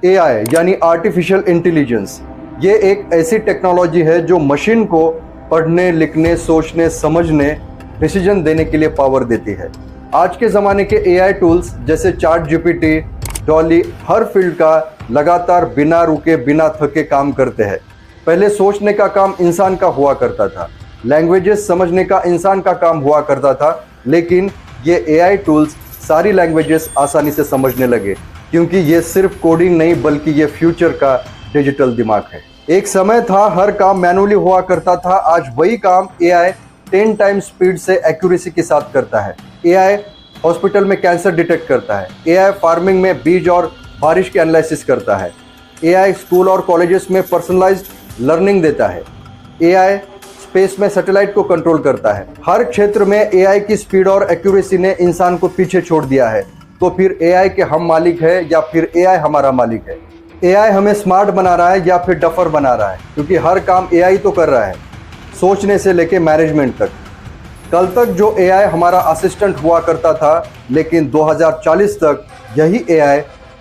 AI यानी artificial intelligence, ये एक ऐसी टेक्नोलॉजी है जो मशीन को पढ़ने, लिखने, सोचने, समझने, डिसीजन देने के लिए पावर देती है। आज के ज़माने के एआई टूल्स जैसे ChatGPT, डॉली हर फील्ड का लगातार बिना रुके, बिना थके काम करते हैं। पहले सोचने का काम इंसान का हुआ करता था, लैंग्वेजेस समझने का इंसान का काम हुआ करता था, लेकिन ये एआई टूल्स सारी लैंग्वेजेस आसानी से समझने लगे, क्योंकि ये सिर्फ कोडिंग नहीं बल्कि ये फ्यूचर का डिजिटल दिमाग है। एक समय था हर काम मैनुअली हुआ करता था, आज वही काम एआई 10 टाइम्स स्पीड से एक्यूरेसी के साथ करता है। एआई हॉस्पिटल में कैंसर डिटेक्ट करता है, एआई फार्मिंग में बीज और बारिश के एनालिसिस करता है, एआई स्कूल और कॉलेजेस में पर्सनलाइज्ड लर्निंग देता है, एआई स्पेस में सैटेलाइट को कंट्रोल करता है। हर क्षेत्र में एआई की स्पीड और एक्यूरेसी ने इंसान को पीछे छोड़ दिया है। तो फिर एआई के हम मालिक है या फिर एआई हमारा मालिक है? एआई हमें स्मार्ट बना रहा है या फिर डफर बना रहा है? क्योंकि हर काम एआई तो कर रहा है, सोचने से लेके मैनेजमेंट तक। कल तक जो एआई हमारा असिस्टेंट हुआ करता था, लेकिन 2040 तक यही AI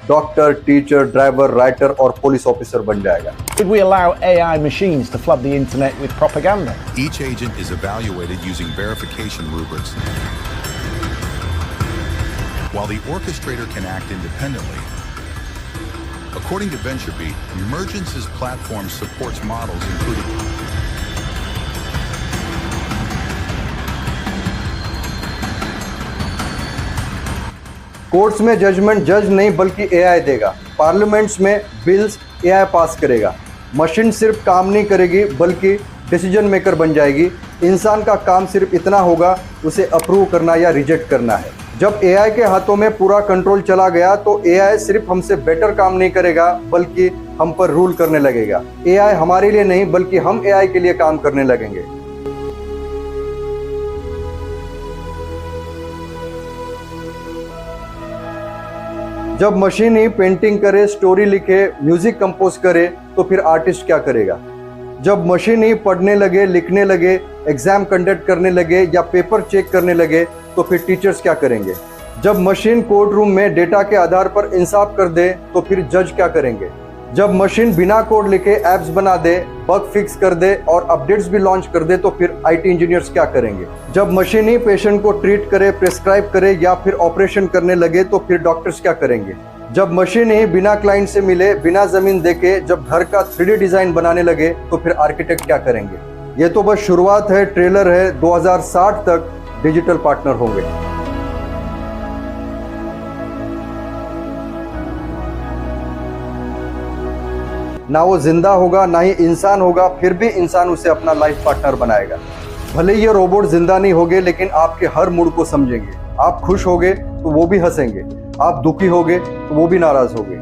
doctor, teacher, driver, writer और पुलिस ऑफिसर बन जाएगा। Should we allow AI machines to flood the internet with propaganda? Each agent is evaluated using verification rubrics. While the orchestrator can act independently, according to VentureBeat, Emergence's platform supports models including courts में judgement जज नहीं बल्कि AI देगा, parliaments में bills AI पास करेगा, machine सिर्फ काम नहीं करेगी बल्कि डिसीजन मेकर बन जाएगी। इंसान का काम सिर्फ इतना होगा, उसे अप्रूव करना या रिजेक्ट करना है। जब एआई के हाथों में पूरा कंट्रोल चला गया तो एआई सिर्फ हमसे बेटर काम नहीं करेगा बल्कि हम पर रूल करने लगेगा। एआई हमारे लिए नहीं बल्कि हम एआई के लिए काम करने लगेंगे। जब मशीन ही पेंटिंग करे, स्टोरी लिखे, म्यूजिक कंपोज करे, तो फिर आर्टिस्ट क्या करेगा? जब मशीन ही पढ़ने लगे, लिखने लगे, एग्जाम कंडक्ट करने लगे या पेपर चेक करने लगे, तो फिर टीचर्स क्या करेंगे? जब मशीन कोर्ट रूम में डेटा के आधार पर इंसाफ कर दे, तो फिर जज क्या करेंगे? जब मशीन बिना कोड लिखे एप्स बना दे, बग फिक्स कर दे और अपडेट्स भी लॉन्च कर दे, तो फिर आईटी इंजीनियर्स क्या करेंगे? जब मशीन ही पेशेंट को ट्रीट करे, प्रिस्क्राइब करे या फिर ऑपरेशन करने लगे, तो फिर डॉक्टर्स क्या करेंगे? जब मशीन ही बिना क्लाइंट से मिले, बिना जमीन देखे, जब घर का 3D डिजाइन बनाने लगे, तो फिर आर्किटेक्ट क्या करेंगे? ये तो बस शुरुआत है, ट्रेलर है। 2060 तक डिजिटल पार्टनर होंगे। ना वो जिंदा होगा, ना ही इंसान होगा, फिर भी इंसान उसे अपना लाइफ पार्टनर बनाएगा। भले ये रोबोट जिंदा नहीं होगे, लेकिन आपके हर मूड को समझेंगे। आप खुश होगे तो वो भी हंसेंगे, आप दुखी होगे तो वो भी नाराज होगे।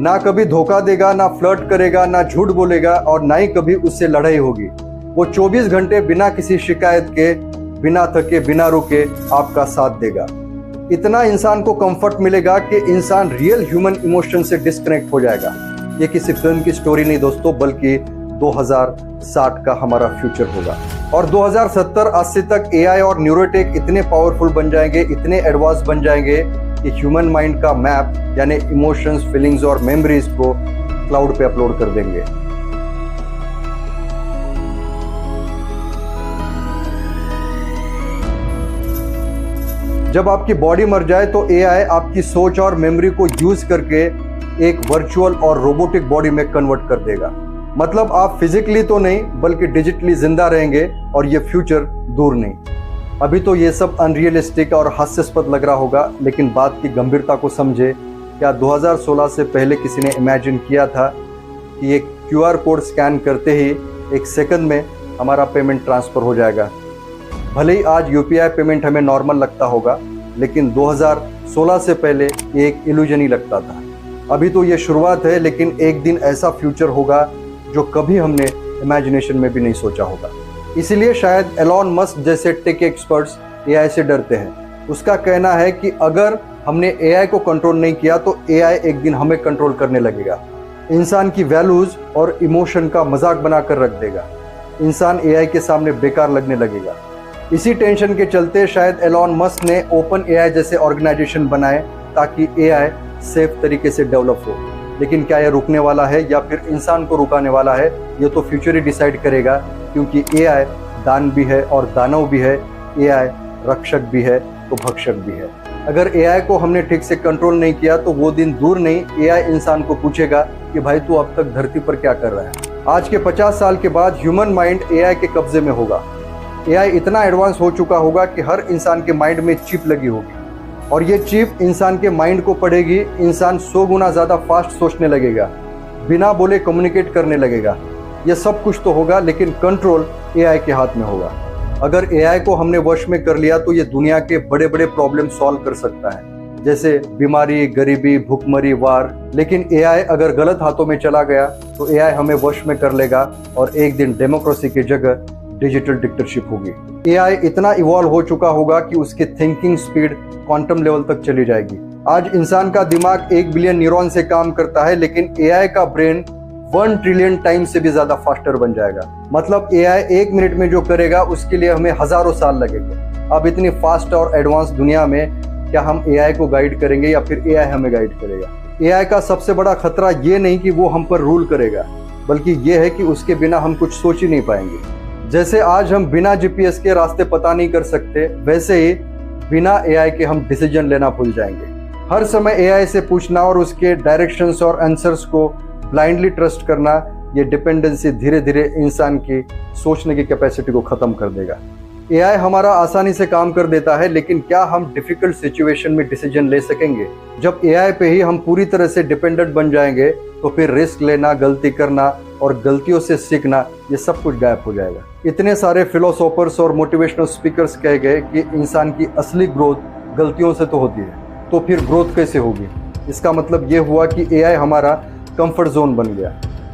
ना कभी धोखा देगा, ना फ्लर्ट करेगा, ना झूठ बोलेगा और ना ही कभी उससे लड़ाई होगी। वो 24 घंटे बिना किसी शिकायत के, बिना थके, बिना रुके आपका साथ देगा। इतना इंसान को कंफर्ट मिलेगा कि इंसान रियल ह्यूमन इमोशन से डिस्कनेक्ट हो जाएगा। ये किसी फिल्म की स्टोरी नहीं दोस्तों, बल्कि 2060 का हमारा फ्यूचर होगा। और 2070-80 तक एआई और न्यूरोटेक इतने पावरफुल बन जाएंगे, इतने एडवांस बन जाएंगे कि ह्यूमन माइंड का मैप यानी इमोशंस, फीलिंग्स और मेमोरीज को क्लाउड पे अपलोड कर देंगे। जब आपकी बॉडी मर जाए तो एआई आपकी सोच और मेमोरी को यूज करके एक वर्चुअल और रोबोटिक बॉडी में कन्वर्ट कर देगा। मतलब आप फिजिकली तो नहीं बल्कि डिजिटली जिंदा रहेंगे और ये फ्यूचर दूर नहीं। अभी तो ये सब अनरियलिस्टिक और हास्यास्पद लग रहा होगा, लेकिन बात की गंभीरता को समझे। क्या 2016 से पहले किसी ने इमेजिन किया था कि एक क्यूआर कोड स्कैन करते ही 1 सेकंड में हमारा पेमेंट ट्रांसफ़र हो जाएगा? भले ही आज यूपीआई पेमेंट हमें नॉर्मल लगता होगा, लेकिन 2016 से पहले ये एक इल्यूजन ही लगता था। अभी तो ये शुरुआत है, लेकिन एक दिन ऐसा फ्यूचर होगा जो कभी हमने इमेजिनेशन में भी नहीं सोचा होगा। इसीलिए शायद एलॉन मस्क जैसे टेक एक्सपर्ट्स एआई से डरते हैं। उसका कहना है कि अगर हमने एआई को कंट्रोल नहीं किया तो एआई एक दिन हमें कंट्रोल करने लगेगा, इंसान की वैल्यूज़ और इमोशन का मजाक बनाकर रख देगा, इंसान एआई के सामने बेकार लगने लगेगा। इसी टेंशन के चलते शायद एलॉन मस्क ने ओपन एआई जैसे ऑर्गेनाइजेशन बनाए ताकि एआई सेफ तरीके से डेवलप हो। लेकिन क्या यह रुकने वाला है या फिर इंसान को रुकाने वाला है, ये तो फ्यूचर ही डिसाइड करेगा, क्योंकि AI दान भी है और दानव भी है, AI रक्षक भी है तो भक्षक भी है। अगर AI को हमने ठीक से कंट्रोल नहीं किया तो वो दिन दूर नहीं, AI इंसान को पूछेगा कि भाई तू अब तक धरती पर क्या कर रहा है। आज के 50 साल के बाद ह्यूमन माइंड AI के कब्जे में होगा। AI इतना एडवांस हो चुका होगा कि हर इंसान के माइंड में चिप लगी होगी और ये चिप इंसान के माइंड को पढ़ेगी। इंसान 100 गुना ज़्यादा फास्ट सोचने लगेगा, बिना बोले कम्युनिकेट करने लगेगा। ये सब कुछ तो होगा, लेकिन कंट्रोल AI के हाथ में होगा। अगर AI को हमने वश में कर लिया तो ये दुनिया के बड़े बड़े प्रॉब्लम सॉल्व कर सकता है, जैसे बीमारी, गरीबी, भूखमरी, वार। लेकिन AI अगर गलत हाथों में चला गया तो AI हमें वश में कर लेगा और एक दिन डेमोक्रेसी की जगह डिजिटल डिक्टेटरशिप होगी। AI इतना इवॉल्व हो चुका होगा कि उसकी थिंकिंग स्पीड क्वांटम लेवल तक चली जाएगी। आज इंसान का दिमाग 1 बिलियन न्यूरॉन से काम करता है, लेकिन AI का ब्रेन 1 ट्रिलियन टाइम से भी ज्यादा फास्टर बन जाएगा। मतलब AI 1 मिनट में जो करेगा उसके लिए हमें हजारों साल लगेंगे। अब इतनी फास्ट और एडवांस दुनिया में क्या हम AI को गाइड करेंगे या फिर AI हमें गाइड करेगा? AI का सबसे बड़ा खतरा ये नहीं कि वो हम पर रूल करेगा, बल्कि ये है कि उसके बिना हम कुछ सोच ही नहीं पाएंगे। जैसे आज हम बिना GPS के रास्ते पता नहीं कर सकते, वैसे ही बिना AI के हम डिसीजन लेना भूल जाएंगे। हर समय AI से पूछना और उसके डायरेक्शंस और आंसर्स को ब्लाइंडली ट्रस्ट करना, ये डिपेंडेंसी धीरे धीरे इंसान की सोचने की कैपेसिटी को ख़त्म कर देगा। AI हमारा आसानी से काम कर देता है, लेकिन क्या हम डिफ़िकल्ट सिचुएशन में डिसीजन ले सकेंगे? जब AI पे ही हम पूरी तरह से डिपेंडेंट बन जाएंगे तो फिर रिस्क लेना, गलती करना और गलतियों से सीखना, ये सब कुछ गायब हो जाएगा। इतने सारे फिलोसोफर्स और मोटिवेशनल स्पीकर्स कह गए कि इंसान की असली ग्रोथ गलतियों से तो होती है, तो फिर ग्रोथ कैसे होगी? इसका मतलब ये हुआ कि AI हमारा कंफर्ट जोन बन गया,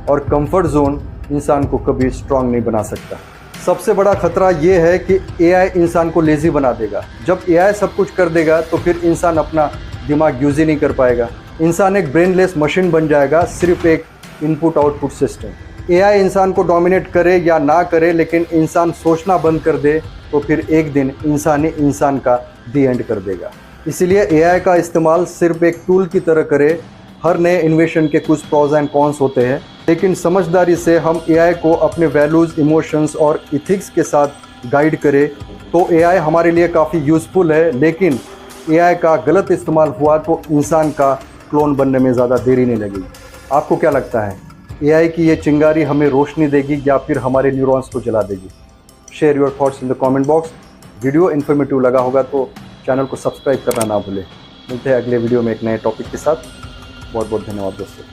और कंफर्ट जोन इंसान को कभी स्ट्रांग नहीं बना सकता। सबसे बड़ा खतरा ये है कि AI इंसान को लेजी बना देगा। जब AI सब कुछ कर देगा तो फिर इंसान अपना दिमाग यूज ही नहीं कर पाएगा। इंसान एक ब्रेनलेस मशीन बन जाएगा, सिर्फ एक इनपुट आउटपुट सिस्टम। AI इंसान को डोमिनेट करे या ना करे, लेकिन इंसान सोचना बंद कर दे तो फिर एक दिन इंसान ही इंसान का दी एंड कर देगा। इसीलिए AI का इस्तेमाल सिर्फ एक टूल की तरह करे। हर नए इन्वेशन के कुछ प्रॉज एंड कॉन्स होते हैं, लेकिन समझदारी से हम AI को अपने वैल्यूज़, इमोशंस और इथिक्स के साथ गाइड करें तो AI हमारे लिए काफ़ी यूज़फुल है। लेकिन AI का गलत इस्तेमाल हुआ तो इंसान का क्लोन बनने में ज़्यादा देरी नहीं लगेगी। आपको क्या लगता है, AI की ये चिंगारी हमें रोशनी देगी या फिर हमारे न्यूरॉन्स को जला देगी? Share your thoughts in the comment box. Video informative लगा होगा तो चैनल को सब्सक्राइब करना ना भूलें। मिलते हैं अगले वीडियो में एक नए टॉपिक के साथ। बहुत बहुत धन्यवाद दोस्तों।